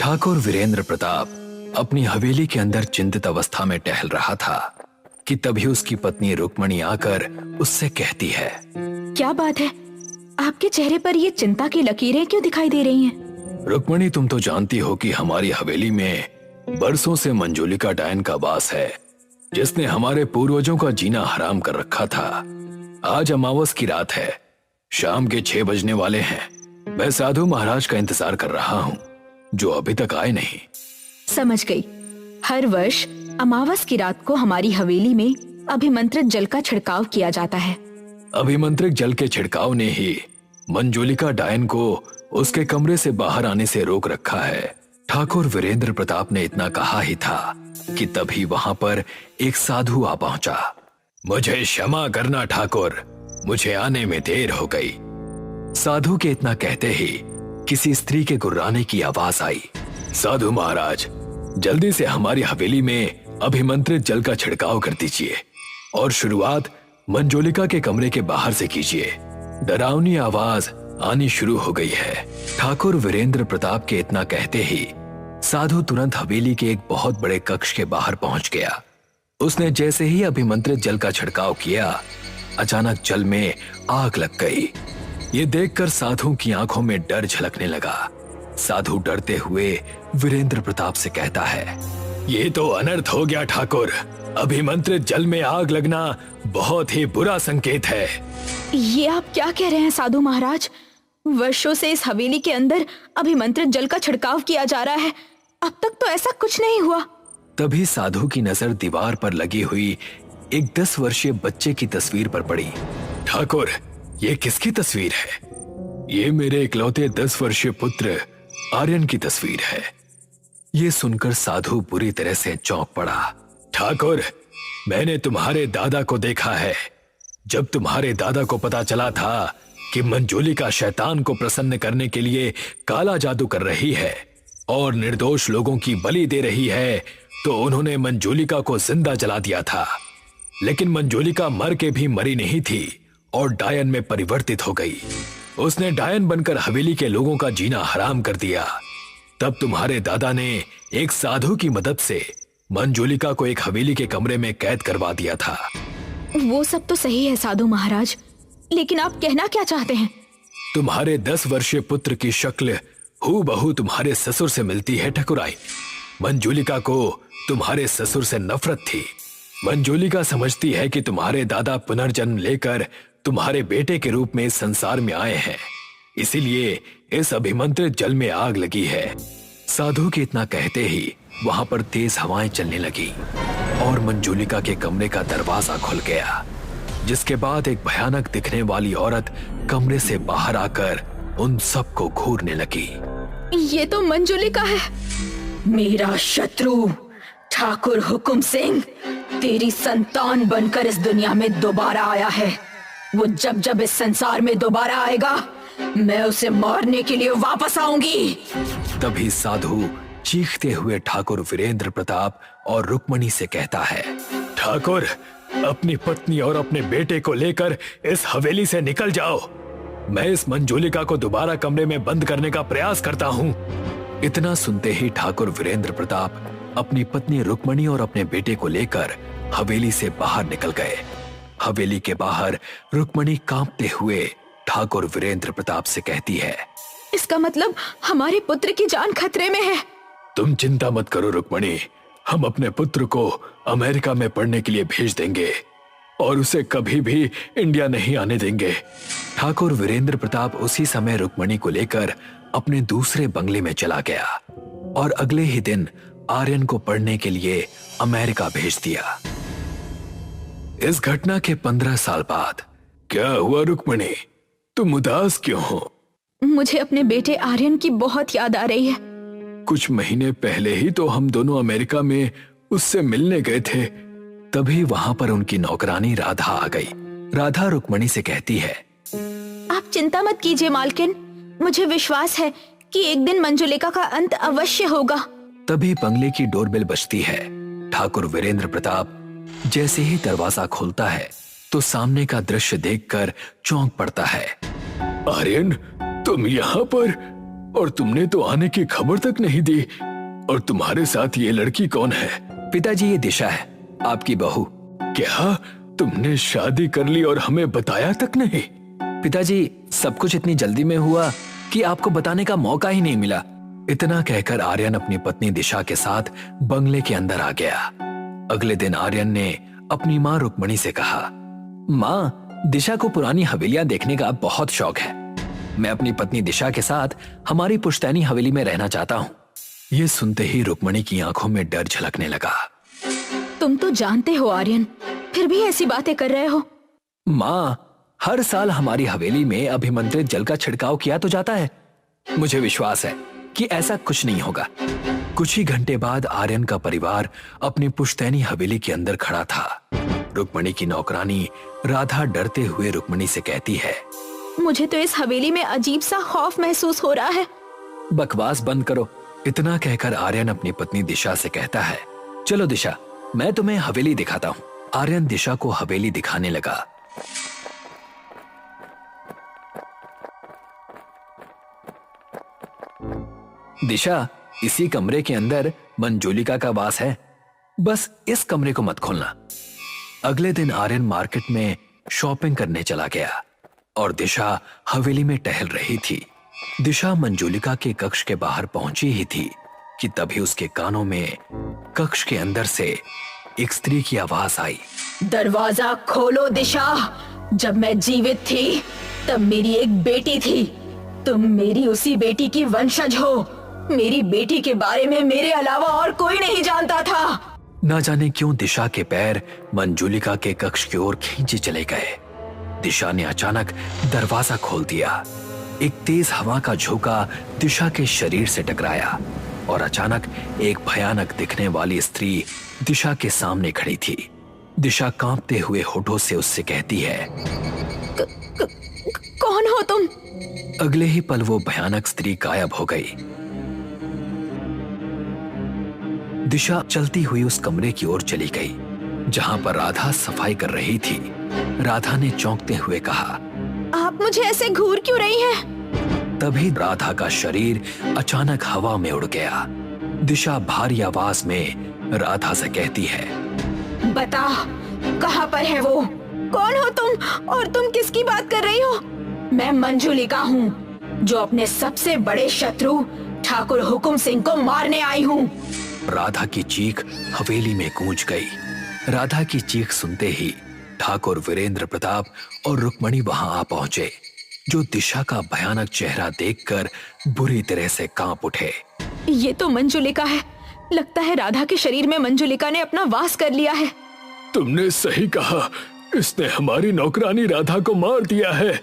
ठाकुर वीरेंद्र प्रताप अपनी हवेली के अंदर चिंतित अवस्था में टहल रहा था कि तभी उसकी पत्नी रुक्मणी आकर उससे कहती है, क्या बात है, आपके चेहरे पर ये चिंता की लकीरें क्यों दिखाई दे रही हैं? रुक्मणी, तुम तो जानती हो कि हमारी हवेली में बरसों से मंजूलिका डायन का वास है, जिसने हमारे पूर्वजों का जीना हराम कर रखा था। आज अमावस की रात है, शाम के 6 बजने वाले हैं। मैं साधु महाराज का इंतजार कर रहा हूँ, जो अभी तक आए नहीं। समझ गई। हर वर्ष अमावस की रात को हमारी हवेली में अभिमंत्रित जल का छिड़काव किया जाता है। अभिमंत्रित जल के छिड़काव ने ही मंजूलिका डायन को उसके कमरे से बाहर आने से रोक रखा है। ठाकुर वीरेंद्र प्रताप ने इतना कहा ही था कि तभी वहां पर एक साधु आ पहुंचा। मुझे क्षमा करना ठाकुर, मुझे आने में देर हो गई। साधु के इतना कहते ही किसी स्त्री के गुर्राने की आवाज आई। साधु महाराज, जल्दी से हमारी हवेली में अभिमंत्रित जल का छिड़काव कर दीजिए और शुरुआत मंजूलिका के कमरे के बाहर से कीजिए। डरावनी आवाज आनी शुरू हो गई है। ठाकुर वीरेंद्र प्रताप के इतना कहते ही साधु तुरंत हवेली के एक बहुत बड़े कक्ष के बाहर पहुंच गया। उसने जैसे ही अभिमंत्रित जल का छिड़काव किया, अचानक जल में आग लग गई। ये देखकर साधु की आंखों में डर झलकने लगा। साधु डरते हुए वीरेंद्र प्रताप से कहता है, ये तो अनर्थ हो गया ठाकुर, अभिमंत्रित जल में आग लगना बहुत ही बुरा संकेत है। ये आप क्या कह रहे हैं साधु महाराज? वर्षों से इस हवेली के अंदर अभिमंत्रित जल का छिड़काव किया जा रहा है, अब तक तो ऐसा कुछ नहीं हुआ। तभी साधु की नजर दीवार पर लगी हुई एक 10 वर्षीय बच्चे की तस्वीर पर पड़ी। ठाकुर, ये किसकी तस्वीर है? ये मेरे इकलौते 10 वर्षीय पुत्र आर्यन की तस्वीर है। ये सुनकर साधु बुरी तरह से चौंक पड़ा। ठाकुर, मैंने तुम्हारे दादा को देखा है। जब तुम्हारे दादा को पता चला था कि मंजूलिका शैतान को प्रसन्न करने के लिए काला जादू कर रही है और निर्दोष लोगों की बलि दे रही है, तो उन्होंने मंजूलिका को जिंदा जला दिया था। लेकिन मंजूलिका मर के भी मरी नहीं थी और डायन में परिवर्तित हो गई। उसने डायन बनकर हवेली के लोगों का जीना हराम कर दिया। तब तुम्हारे दादा ने एक साधु की मदद से मंजूलिका को एक हवेली के कमरे में कैद करवा दिया था। वो सब तो सही है साधु महाराज, लेकिन आप कहना क्या चाहते हैं? तुम्हारे 10 वर्षीय पुत्र की शक्ल हूबहू तुम्हारे ससुर से मिलती है ठकुराई। मंजूलिका को तुम्हारे ससुर से नफरत थी। मंजूलिका समझती है कि तुम्हारे दादा पुनर्जन्म लेकर तुम्हारे बेटे के रूप में इस संसार में आए हैं, इसीलिए इस अभिमंत्रित जल में आग लगी है। साधु के इतना कहते ही वहां पर तेज हवाएं चलने लगी और मंजूलिका के कमरे का दरवाजा खुल गया, जिसके बाद एक भयानक दिखने वाली औरत कमरे से बाहर आकर उन सबको घूरने लगी। ये तो मंजूलिका है। मेरा शत्रु ठाकुर हुकुम सिंह तेरी संतान बनकर इस दुनिया में दोबारा आया है। वो जब जब इस संसार में दोबारा आएगा, मैं उसे मारने के लिए वापस आऊंगी। तभी साधु चीखते हुए ठाकुर वीरेंद्र प्रताप और रुक्मणी से कहता है, ठाकुर, अपनी पत्नी और अपने बेटे को लेकर इस हवेली से निकल जाओ। मैं इस मंजूलिका को दोबारा कमरे में बंद करने का प्रयास करता हूँ। इतना सुनते ही ठाकुर वीरेंद्र प्रताप अपनी पत्नी रुक्मणी और अपने बेटे को लेकर हवेली से बाहर निकल गए। हवेली के बाहर रुक्मणी कांपते हुए ठाकुर वीरेंद्र प्रताप से कहती है, इसका मतलब हमारे पुत्र की जान खतरे में है। तुम चिंता मत करो रुक्मणी, हम अपने पुत्र को अमेरिका में पढ़ने के लिए भेज देंगे और उसे कभी भी इंडिया नहीं आने देंगे। ठाकुर वीरेंद्र प्रताप उसी समय रुक्मणी को लेकर अपने दूसरे बंगले में चला गया और अगले ही दिन आर्यन को पढ़ने के लिए अमेरिका भेज दिया। इस घटना के 15 साल बाद, क्या हुआ रुक्मणी, तुम उदास क्यों हो? मुझे अपने बेटे आर्यन की बहुत याद आ रही है। कुछ महीने पहले ही तो हम दोनों अमेरिका में उससे मिलने गए थे। तभी वहां पर उनकी नौकरानी राधा आ गई। राधा रुक्मणी से कहती है, आप चिंता मत कीजिए मालकिन, मुझे विश्वास है कि एक दिन मंजूलिका का अंत अवश्य होगा। तभी बंगले की डोरबेल बजती है। ठाकुर वीरेंद्र प्रताप जैसे ही दरवाजा खोलता है तो सामने का दृश्य देखकर चौंक पड़ता है। आर्यन, तुम यहाँ पर? और तुमने तो आने की खबर तक नहीं दी। और तुम्हारे साथ ये लड़की कौन है? पिताजी, ये दिशा है, आपकी बहू। क्या तुमने शादी कर ली और हमें बताया तक नहीं? पिताजी, सब कुछ इतनी जल्दी में हुआ कि आपको बताने का मौका ही नहीं मिला। इतना कहकर आर्यन अपनी पत्नी दिशा के साथ बंगले के अंदर आ गया। अगले दिन आर्यन ने अपनी माँ रुक्मणी से कहा, माँ, दिशा को पुरानी हवेलियां देखने का बहुत शौक है। मैं अपनी पत्नी दिशा के साथ हमारी पुश्तैनी हवेली में रहना चाहता हूँ। ये सुनते ही रुक्मणी की आंखों में डर झलकने लगा। तुम तो जानते हो आर्यन, फिर भी ऐसी बातें कर रहे हो। माँ, हर साल हमारी हवेली में अभिमंत्रित जल का छिड़काव किया तो जाता है। मुझे विश्वास है कि ऐसा कुछ नहीं होगा। कुछ ही घंटे बाद आर्यन का परिवार अपनी पुश्तैनी हवेली के अंदर खड़ा था। रुक्मणी की नौकरानी राधा डरते हुए रुक्मणी से कहती है, मुझे तो इस हवेली में अजीब सा खौफ महसूस हो रहा है। बकवास बंद करो। इतना कहकर आर्यन अपनी पत्नी दिशा से कहता है, चलो दिशा, मैं तुम्हें हवेली दिखाता हूँ। आर्यन दिशा को हवेली दिखाने लगा। दिशा, इसी कमरे के अंदर मंजूलिका का वास है। बस इस कमरे को मत खोलना। अगले दिन आर्यन मार्केट में शॉपिंग करने चला गया और दिशा हवेली में टहल रही थी। दिशा मंजूलिका के कक्ष के बाहर पहुंची ही थी कि तभी उसके कानों में कक्ष के अंदर से एक स्त्री की आवाज आई, दरवाजा खोलो दिशा। जब मैं जीवित थी तब मेरी एक बेटी थी। तुम मेरी उसी बेटी की वंशज हो। मेरी बेटी के बारे में मेरे अलावा और कोई नहीं जानता था। न जाने क्यों दिशा के पैर मंजूलिका के कक्ष की ओर खींचे चले गए। दिशा ने अचानक दरवाजा खोल दिया। एक तेज हवा का झोंका दिशा के शरीर से टकराया और अचानक एक भयानक दिखने वाली स्त्री दिशा के सामने खड़ी थी। दिशा कांपते हुए होठों से उससे कहती है, कौन हो तुम? अगले ही पल वो भयानक स्त्री गायब हो गई। दिशा चलती हुई उस कमरे की ओर चली गई जहां पर राधा सफाई कर रही थी। राधा ने चौंकते हुए कहा, आप मुझे ऐसे घूर क्यों रही हैं? तभी राधा का शरीर अचानक हवा में उड़ गया। दिशा भारी आवाज में राधा से कहती है, बता, कहाँ पर है वो? कौन हो तुम और तुम किसकी बात कर रही हो? मैं मंजूलिका हूँ, जो अपने सबसे बड़े शत्रु ठाकुर हुकुम सिंह को मारने आई हूँ। राधा की चीख हवेली में गूंज गई। राधा की चीख सुनते ही ठाकुर वीरेंद्र प्रताप और रुक्मणी वहां आ पहुंचे, जो दिशा का भयानक चेहरा देखकर बुरी तरह से कांप उठे। ये तो मंजूलिका है। लगता है राधा के शरीर में मंजूलिका ने अपना वास कर लिया है। तुमने सही कहा, इसने हमारी नौकरानी राधा को मार दिया है।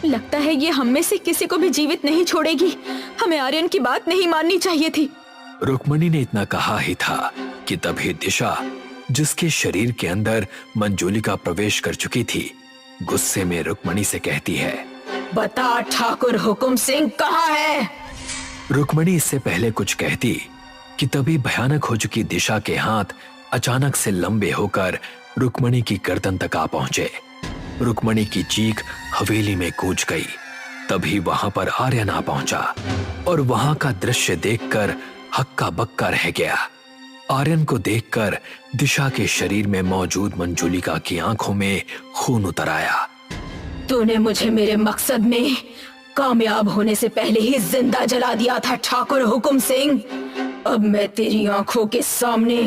लगता है ये हम में से किसी को भी जीवित नहीं छोड़ेगी। हमें आर्यन की बात नहीं माननी चाहिए थी। रुक्मणी ने इतना कहा ही था कि तभी दिशा, जिसके शरीर के अंदर मंजूलिका प्रवेश कर चुकी थी, गुस्से में रुक्मणी से कहती है, बता ठाकुर हुकुम सिंह कहाँ है? रुक्मणी इससे पहले कुछ कहती कि तभी भयानक हो चुकी दिशा के हाथ अचानक से लंबे होकर रुक्मणी की गर्दन तक आ पहुंचे। रुक्मणी की चीख हवेली में गूंज गई। तभी वहां पर आर्यन आ पहुंचा और वहां का दृश्य देखकर हक्का बक्का रह गया। आर्यन को देखकर दिशा के शरीर में मौजूद मंजूलिका की आंखों में खून उतर आया। तूने मुझे मेरे मकसद में कामयाब होने से पहले ही जिंदा जला दिया था ठाकुर हुकुम सिंह। अब मैं तेरी आंखों के सामने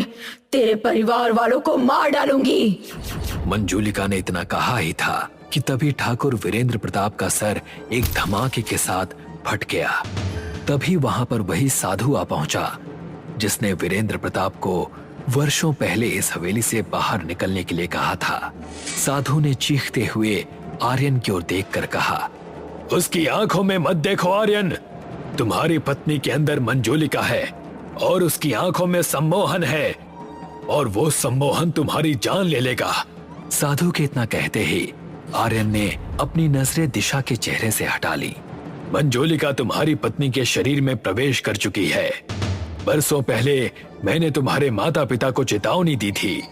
तेरे परिवार वालों को मार डालूंगी। मंजूलिका ने इतना कहा ही था कि तभी ठाकुर वीरेंद्र प्रताप का सर एक धमाके के साथ फट गया। तभी वहां पर वही साधु आ पहुंचा जिसने वीरेंद्र प्रताप को वर्षों पहले इस हवेली से बाहर निकलने के लिए कहा था। साधु ने चीखते हुए आर्यन की ओर देखकर कहा, उसकी आंखों में मत देखो आर्यन, तुम्हारी पत्नी के अंदर मंजूलिका है और उसकी आंखों में सम्मोहन है और वो सम्मोहन तुम्हारी जान ले लेगा। साधु के इतना कहते ही आर्यन ने अपनी नजरें दिशा के चेहरे से हटा ली। मंजूलिका तुम्हारी पत्नी के शरीर में प्रवेश कर चुकी है। बरसों पहले मैंने तुम्हारे माता पिता को चेतावनी दी थी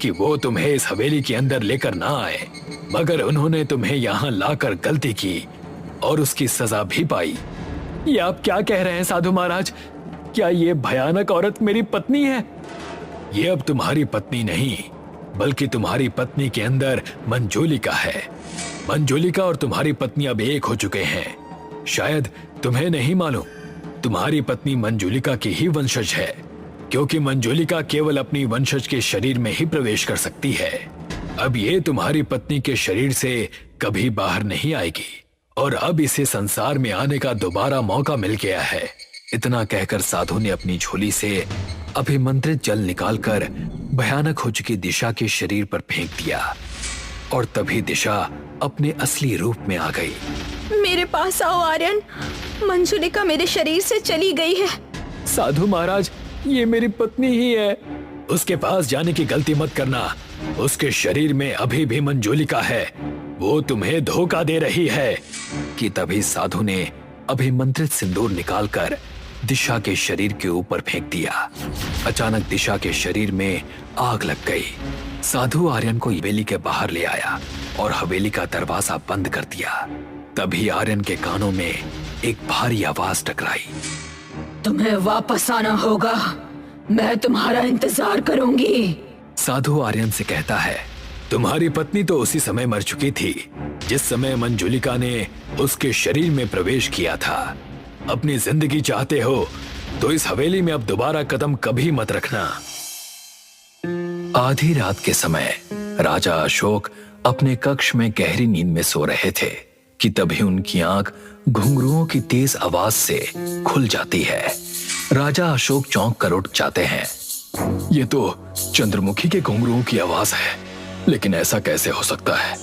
कि वो तुम्हें इस हवेली के अंदर लेकर ना आए, मगर उन्होंने तुम्हें यहाँ लाकर गलती की और उसकी सजा भी पाई। ये आप क्या कह रहे हैं साधु महाराज? क्या ये भयानक औरत मेरी पत्नी है? ये अब तुम्हारी पत्नी नहीं, बल्कि तुम्हारी पत्नी के अंदर मंजोलिका है। मंजोलिका और तुम्हारी पत्नी अब एक हो चुके हैं। शायद तुम्हें नहीं मालूम, तुम्हारी पत्नी मंजोलिका की ही वंशज है, क्योंकि मंजोलिका केवल अपनी वंशज के शरीर में ही प्रवेश कर सकती है। अब ये तुम्हारी पत्नी के शरीर से कभी बाहर नहीं आएगी और अब इसे संसार में आने का दोबारा मौका मिल गया है। इतना कहकर साधु ने अपनी झोली से अभिमंत्रित जल निकालकर भयानक हो चुकी दिशा के शरीर पर फेंक दिया और तभी दिशा अपने असली रूप में आ गई। मेरे पास आओ आर्यन, मंजुलिका मेरे शरीर से चली गई है। साधु महाराज, ये मेरी पत्नी ही है। उसके पास जाने की गलती मत करना। उसके शरीर में अभी भी मंजोलिका है, वो तुम्हें धोखा दे रही है। कि तभी साधु ने अभिमंत्रित सिंदूर निकालकर दिशा के शरीर के ऊपर फेंक दिया। अचानक दिशा के शरीर में आग लग गई। साधु आर्यन को हवेली के बाहर ले आया और हवेली का दरवाजा बंद कर दिया। तभी आर्यन के कानों में एक भारी आवाज टकराई। तुम्हें वापस आना होगा, मैं तुम्हारा इंतजार करूंगी। साधु आर्यन से कहता है, तुम्हारी पत्नी तो उसी समय मर चुकी थी जिस समय मंजुलिका ने उसके शरीर में प्रवेश किया था। अपनी जिंदगी चाहते हो तो इस हवेली में अब दोबारा कदम कभी मत रखना। आधी रात के समय राजा अशोक अपने कक्ष में गहरी नींद में सो रहे थे कि तभी उनकी आंख घुंघरुओं की तेज आवाज से खुल जाती है। राजा अशोक चौंक कर उठ जाते हैं। ये तो चंद्रमुखी के घुंघरुओं की आवाज है, लेकिन ऐसा कैसे हो सकता है?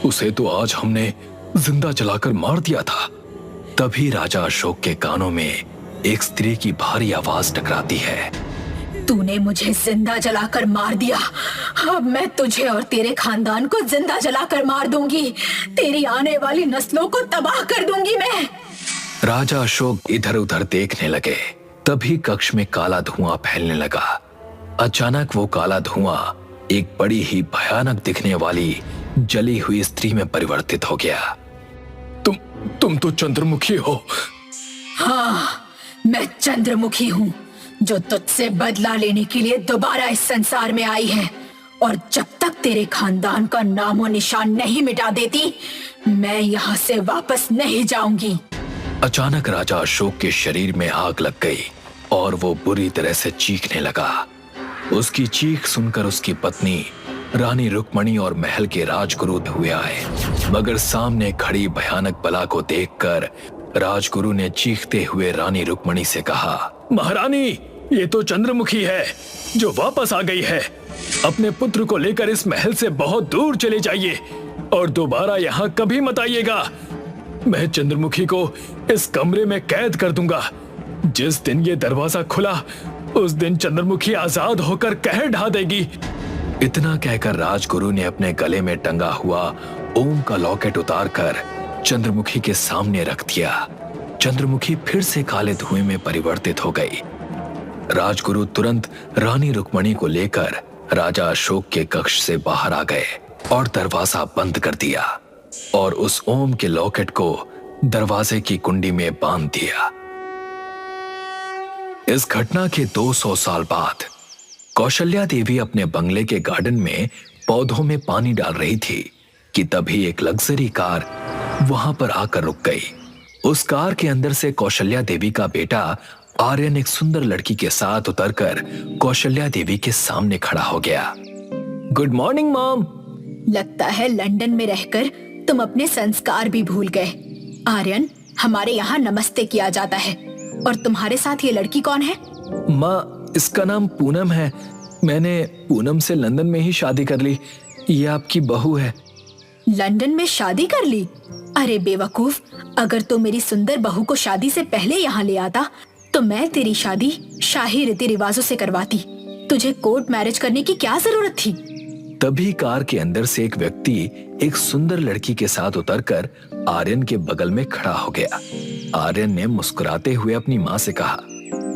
उसे तो आज हमने जिंदा जलाकर मार दिया था। तभी राजा अशोक के कानों में एक स्त्री की भारी आवाज टकराती है। तूने मुझे जिंदा जलाकर मार दिया, अब मैं तुझे और तेरे खानदान को जिंदा जलाकर मार दूंगी। तेरी आने वाली नस्लों को तबाह कर दूंगी मैं। राजा अशोक इधर उधर देखने लगे। तभी कक्ष में काला धुआं फैलने लगा। अचानक वो काला धुआं एक बड़ी ही भयानक दिखने वाली जली हुई स्त्री में परिवर्तित हो गया। तुम तो चंद्रमुखी हो। हाँ, मैं चंद्रमुखी हूँ जो तुझसे बदला लेने के लिए दोबारा इस संसार में आई है, और जब तक तेरे खानदान का नामो निशान नहीं मिटा देती, मैं यहाँ से वापस नहीं जाऊंगी। अचानक राजा अशोक के शरीर में आग लग गई और वो बुरी तरह से चीखने लगा। उसकी चीख सुनकर उसकी पत्नी रानी रुक्मणी और महल के राजगुरु हुए आए, मगर सामने खड़ी भयानक बला को देखकर राजगुरु ने चीखते हुए रानी रुक्मणी से कहा, महारानी, ये तो चंद्रमुखी है जो वापस आ गई है। अपने पुत्र को लेकर इस महल से बहुत दूर चले जाइए और दोबारा यहाँ कभी मत आइएगा। मैं चंद्रमुखी को इस कमरे में कैद कर दूंगा। जिस दिन ये दरवाजा खुला, उस दिन चंद्रमुखी आजाद होकर कहर ढा देगी। इतना कहकर राजगुरु ने अपने गले में टंगा हुआ ओम का लॉकेट उतारकर चंद्रमुखी के सामने रख दिया। चंद्रमुखी फिर से काले धुएं में परिवर्तित हो गई। राजगुरु तुरंत रानी रुक्मणी को लेकर राजा अशोक के कक्ष से बाहर आ गए और दरवाजा बंद कर दिया और उस ओम के लॉकेट को दरवाजे की कुंडी में बांध दिया। इस घटना के 200 साल बाद कौशल्या देवी अपने बंगले के गार्डन में पौधों में पानी डाल रही थी कि तभी एक लग्जरी कार वहां पर आकर रुक गई। उस कार के अंदर से कौशल्या देवी का बेटा आर्यन एक सुंदर लड़की के साथ उतरकर कौशल्या देवी के सामने खड़ा हो गया। Good morning mom. लगता है लंदन में रहकर तुम अपने संस्कार भी भूल गए। आर्यन, हमारे यहाँ नमस्ते किया जाता है। और तुम्हारे साथ ये लड़की कौन है? माँ, इसका नाम पूनम है। मैंने पूनम से लंदन में ही शादी कर ली। ये आपकी बहू है। लंदन में शादी कर ली? अरे बेवकूफ, अगर तू मेरी सुंदर बहू को शादी से पहले यहाँ ले आता तो मैं तेरी शादी शाही रीति रिवाजों से करवाती। तुझे कोर्ट मैरिज करने की क्या जरूरत थी? तभी कार के अंदर से एक व्यक्ति एक सुंदर लड़की के साथ उतरकर आर्यन के बगल में खड़ा हो गया। आर्यन ने मुस्कुराते हुए अपनी माँ से कहा,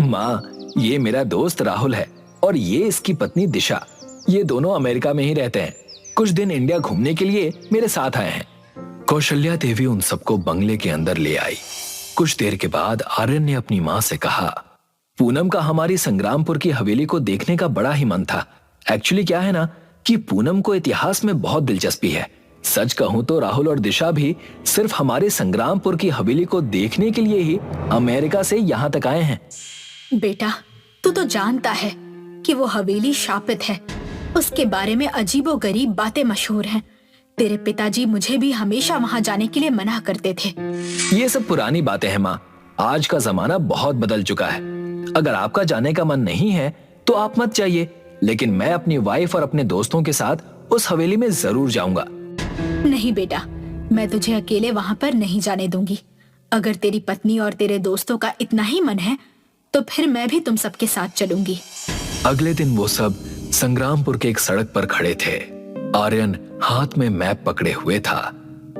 माँ, ये मेरा दोस्त राहुल है और ये इसकी पत्नी दिशा। ये दोनों अमेरिका में ही रहते हैं। कुछ दिन इंडिया घूमने के लिए मेरे साथ आए हैं। कौशल्या देवी उन सबको बंगले के अंदर ले आई। कुछ देर के बाद आर्यन ने अपनी माँ से कहा, पूनम का हमारी संग्रामपुर की हवेली को देखने का बड़ा ही मन था। एक्चुअली क्या है ना कि पूनम को इतिहास में बहुत दिलचस्पी है। सच कहूं तो राहुल और दिशा भी सिर्फ हमारे संग्रामपुर की हवेली को देखने के लिए ही अमेरिका से यहाँ तक आए हैं। बेटा, तू तो जानता है कि वो हवेली शापित है। उसके बारे में अजीबोगरीब बातें मशहूर हैं। तेरे पिताजी मुझे भी हमेशा वहाँ जाने के लिए मना करते थे। ये सब पुरानी बातें हैं माँ, आज का जमाना बहुत बदल चुका है। अगर आपका जाने का मन नहीं है तो आप मत जाइए, लेकिन मैं अपनी वाइफ और अपने दोस्तों के साथ उस हवेली में जरूर जाऊंगा। नहीं बेटा, मैं तुझे अकेले वहाँ पर नहीं जाने दूंगी। अगर तेरी पत्नी और तेरे दोस्तों का इतना ही मन है तो फिर मैं भी तुम सबके साथ चलूंगी। अगले दिन वो सब संग्रामपुर के एक सड़क पर खड़े थे। आर्यन हाथ में मैप पकड़े हुए था।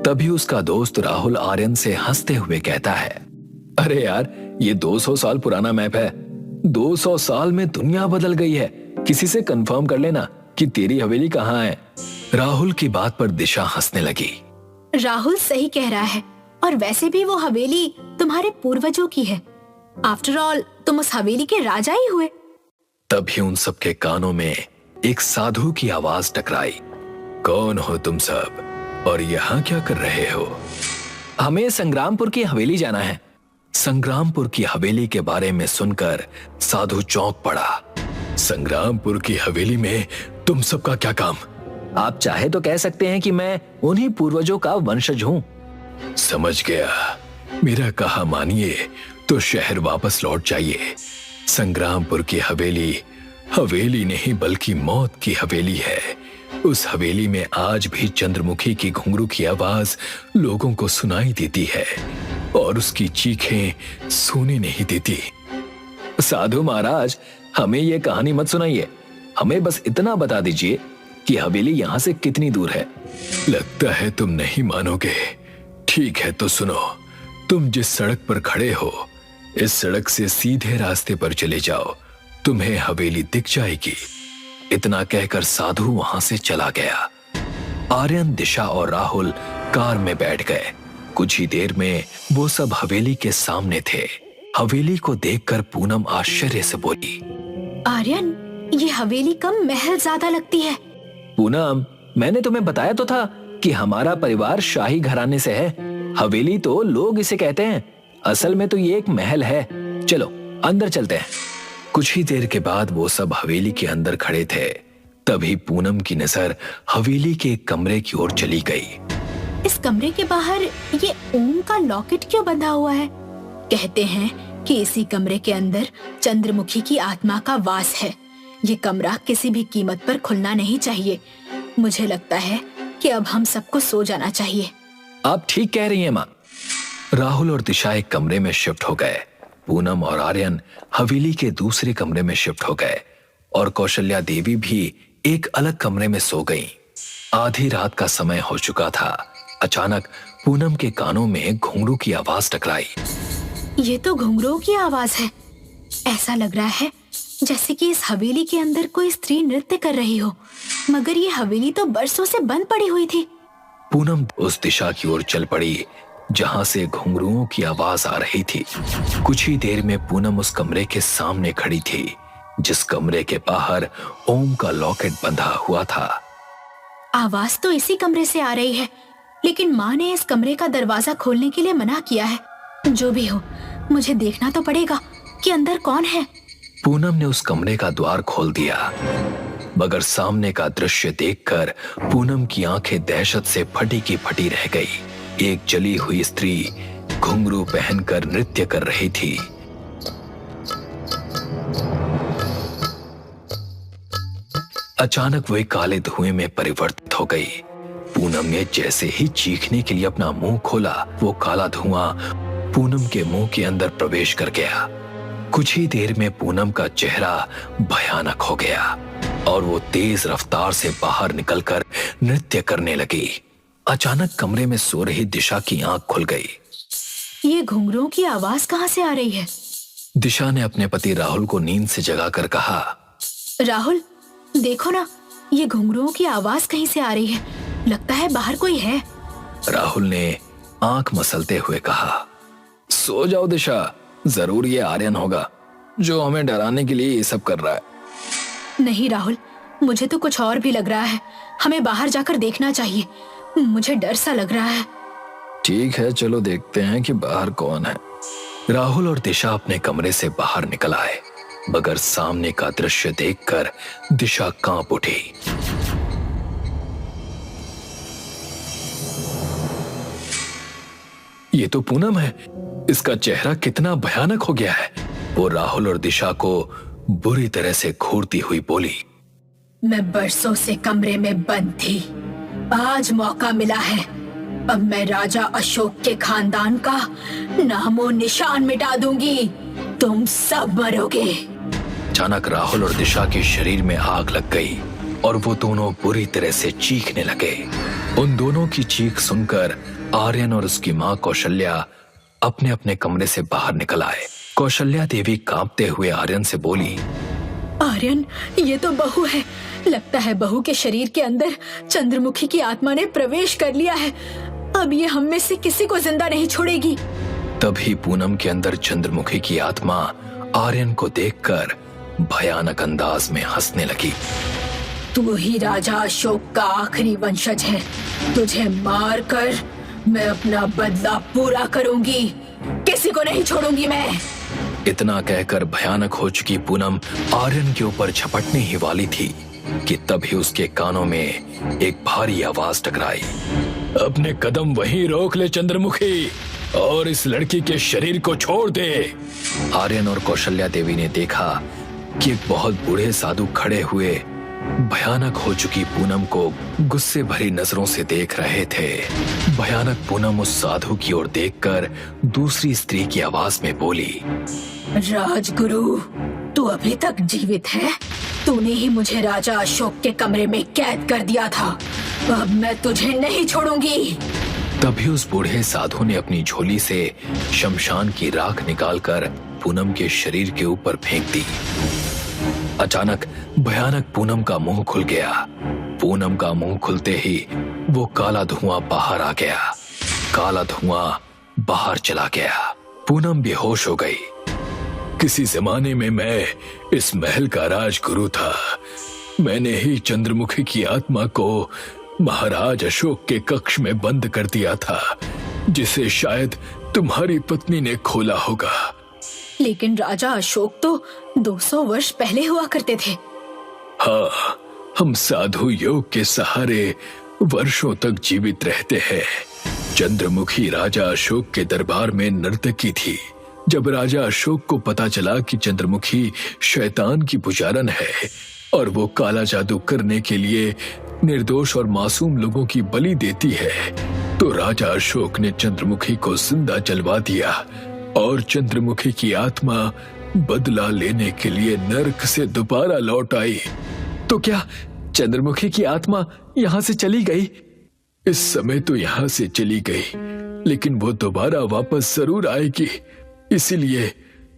तभी उसका दोस्त राहुल आर्यन से हंसते हुए कहता है, अरे यार, ये 200 साल पुराना मैप है। 200 साल में दुनिया बदल गई है। किसी से कंफर्म कर लेना कि तेरी हवेली कहाँ है। राहुल की बात पर दिशा हंसने लगी। राहुल सही कह रहा है, और वैसे भी वो हवेली तुम्हारे पूर्वजों की है। आफ्टर ऑल तुम उस हवेली के राजा ही हुए। तभी उन सबके कानों में एक साधु की आवाज टकराई, कौन हो तुम सब और यहाँ क्या कर रहे हो? हमें संग्रामपुर की हवेली जाना है। संग्रामपुर की हवेली के बारे में सुनकर साधु चौंक पड़ा। संग्रामपुर की हवेली में तुम सबका क्या काम? आप चाहे तो कह सकते हैं कि मैं उन्हीं पूर्वजों का वंशज हूँ। समझ गया, मेरा कहा मानिए तो शहर वापस लौट जाइए। संग्रामपुर की हवेली हवेली नहीं बल्कि मौत की हवेली है। उस हवेली में आज भी चंद्रमुखी की घुंघरू की आवाज लोगों को सुनाई देती है और उसकी चीखें सोने नहीं देती। साधु महाराज, हमें ये कहानी मत सुनाइए। हमें बस इतना बता दीजिए कि हवेली यहाँ से कितनी दूर है। लगता है तुम नहीं मानोगे। ठीक है तो सुनो, तुम जिस सड़क पर खड़े हो, इस सड़क से सीधे रास्ते पर चले जाओ, तुम्हें हवेली दिख जाएगी। इतना कहकर साधु वहां से चला गया। आर्यन, दिशा और राहुल कार में बैठ गए। कुछ ही देर में वो सब हवेली के सामने थे। हवेली को देखकर पूनम आश्चर्य से बोली, आर्यन, ये हवेली कम महल ज्यादा लगती है। पूनम, मैंने तुम्हें बताया तो था कि हमारा परिवार शाही घराने से है। हवेली तो लोग इसे कहते हैं, असल में तो ये एक महल है। चलो अंदर चलते हैं। कुछ ही देर के बाद वो सब हवेली के अंदर खड़े थे। तभी पूनम की नजर हवेली के एक कमरे की ओर चली गई। इस कमरे के बाहर ये ओम का लॉकेट क्यों बंधा हुआ है? कहते हैं कि इसी कमरे के अंदर चंद्रमुखी की आत्मा का वास है। ये कमरा किसी भी कीमत पर खुलना नहीं चाहिए। मुझे लगता है कि अब हम सबको सो जाना चाहिए। आप ठीक कह रही हैं माँ। राहुल और दिशा एक कमरे में शिफ्ट हो गए। पूनम और आर्यन हवेली के दूसरे कमरे में शिफ्ट हो गए और कौशल्या देवी भी एक अलग कमरे में सो गईं। आधी रात का समय हो चुका था। अचानक पूनम के कानों में घुंघरू की आवाज टकराई। ये तो घुंघरू की आवाज है। ऐसा लग रहा है जैसे कि इस हवेली के अंदर कोई स्त्री नृत्य कर रही हो, मगर ये हवेली तो बरसों से बंद पड़ी हुई थी। पूनम उस दिशा की ओर चल पड़ी जहां से घुंघरुओं की आवाज आ रही थी। कुछ ही देर में पूनम उस कमरे के सामने खड़ी थी जिस कमरे के बाहर ओम का लॉकेट बंधा हुआ था। आवाज तो इसी कमरे से आ रही है, लेकिन माँ ने इस कमरे का दरवाजा खोलने के लिए मना किया है। जो भी हो, मुझे देखना तो पड़ेगा कि अंदर कौन है। पूनम ने उस कमरे का द्वार खोल दिया, मगर सामने का दृश्य देखकर पूनम की आंखें दहशत से फटी की फटी रह गई। एक जली हुई स्त्री घुंघरू पहनकर नृत्य कर रही थी। अचानक वो एक काले धुएं में परिवर्तित हो गई। पूनम ने जैसे ही चीखने के लिए अपना मुंह खोला, वो काला धुआं पूनम के मुंह के अंदर प्रवेश कर गया। कुछ ही देर में पूनम का चेहरा भयानक हो गया और वो तेज रफ्तार से बाहर निकलकर नृत्य करने लगी। अचानक कमरे में सो रही दिशा की आंख खुल गई। ये घुंघरुओं की आवाज कहाँ से आ रही है? दिशा ने अपने पति राहुल को नींद से जगाकर कहा, राहुल, देखो ना, ये घुंघरुओं की आवाज कहीं से आ रही है। लगता है बाहर कोई है। राहुल ने आंख मसलते हुए कहा, सो जाओ दिशा, जरूर ये आर्यन होगा जो हमें डराने के लिए ये सब कर रहा है। नहीं राहुल, मुझे तो कुछ और भी लग रहा है। हमें बाहर जाकर देखना चाहिए, मुझे डर सा लग रहा है। ठीक है, चलो देखते हैं कि बाहर कौन है। राहुल और दिशा अपने कमरे से बाहर निकल आए, मगर सामने का दृश्य देखकर दिशा कांप उठी। ये तो पूनम है, इसका चेहरा कितना भयानक हो गया है। वो राहुल और दिशा को बुरी तरह से घूरती हुई बोली, मैं बरसों से कमरे में बंद थी, आज मौका मिला है। अब मैं राजा अशोक के खानदान का नामो निशान मिटा दूंगी, तुम सब मरोगे। अचानक राहुल और दिशा के शरीर में आग लग गई और वो दोनों बुरी तरह से चीखने लगे। उन दोनों की चीख सुनकर आर्यन और उसकी माँ कौशल्या अपने अपने कमरे से बाहर निकल आए। कौशल्या देवी कांपते हुए आर्यन से बोली, आर्यन, ये तो बहू है। लगता है बहू के शरीर के अंदर चंद्रमुखी की आत्मा ने प्रवेश कर लिया है। अब ये हम में से किसी को जिंदा नहीं छोड़ेगी। तभी पूनम के अंदर चंद्रमुखी की आत्मा आर्यन को देखकर भयानक अंदाज में हंसने लगी। तू ही राजा अशोक का आखिरी वंशज है, तुझे मार कर मैं अपना बदला पूरा करूंगी, किसी को नहीं छोड़ूंगी मैं। इतना कहकर भयानक हो चुकी पूनम आर्यन के ऊपर झपटने ही वाली थी कि तभी उसके कानों में एक भारी आवाज टकराई। अपने कदम वहीं रोक ले चंद्रमुखी, और इस लड़की के शरीर को छोड़ दे। आर्यन और कौशल्या देवी ने देखा कि एक बहुत बूढ़े साधु खड़े हुए भयानक हो चुकी पूनम को गुस्से भरी नजरों से देख रहे थे। भयानक पूनम उस साधु की ओर देखकर दूसरी स्त्री की आवाज में बोली, राजगुरु, तू अभी तक जीवित है? तूने ही मुझे राजा अशोक के कमरे में कैद कर दिया था, अब मैं तुझे नहीं छोड़ूंगी। तभी उस बूढ़े साधु ने अपनी झोली से शमशान की राख निकालकर पूनम के शरीर के ऊपर फेंक दी। अचानक भयानक पूनम का मुंह खुल गया। पूनम का मुंह खुलते ही वो काला धुआं बाहर आ गया। काला धुआं बाहर चला गया। पूनम बेहोश हो गई। किसी जमाने में मैं इस महल का राजगुरु था। मैंने ही चंद्रमुखी की आत्मा को महाराज अशोक के कक्ष में बंद कर दिया था, जिसे शायद तुम्हारी पत्नी ने खोला होगा। लेकिन राजा अशोक तो 200 वर्ष पहले हुआ करते थे। हाँ, हम साधु योग के सहारे वर्षों तक जीवित रहते हैं। चंद्रमुखी राजा अशोक के दरबार में नर्तकी थी। जब राजा अशोक को पता चला कि चंद्रमुखी शैतान की पुजारन है और वो काला जादू करने के लिए निर्दोष और मासूम लोगों की बलि देती है, तो राजा अशोक ने चंद्रमुखी को जिंदा जलवा दिया और चंद्रमुखी की आत्मा बदला लेने के लिए नर्क से दोबारा लौट आई। तो क्या चंद्रमुखी की आत्मा यहाँ से चली गई? इस समय तो यहाँ से चली गई, लेकिन वो दोबारा वापस जरूर आएगी। इसीलिए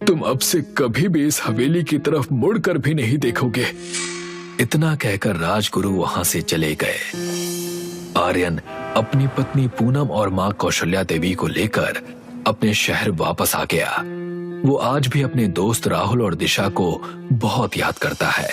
तुम अब से कभी भी इस हवेली की तरफ मुड़कर भी नहीं देखोगे। इतना कहकर राजगुरु वहां से चले गए। आर्यन अपनी पत्नी पूनम और मां कौशल्या देवी को लेकर अपने शहर वापस आ गया। वो आज भी अपने दोस्त राहुल और दिशा को बहुत याद करता है।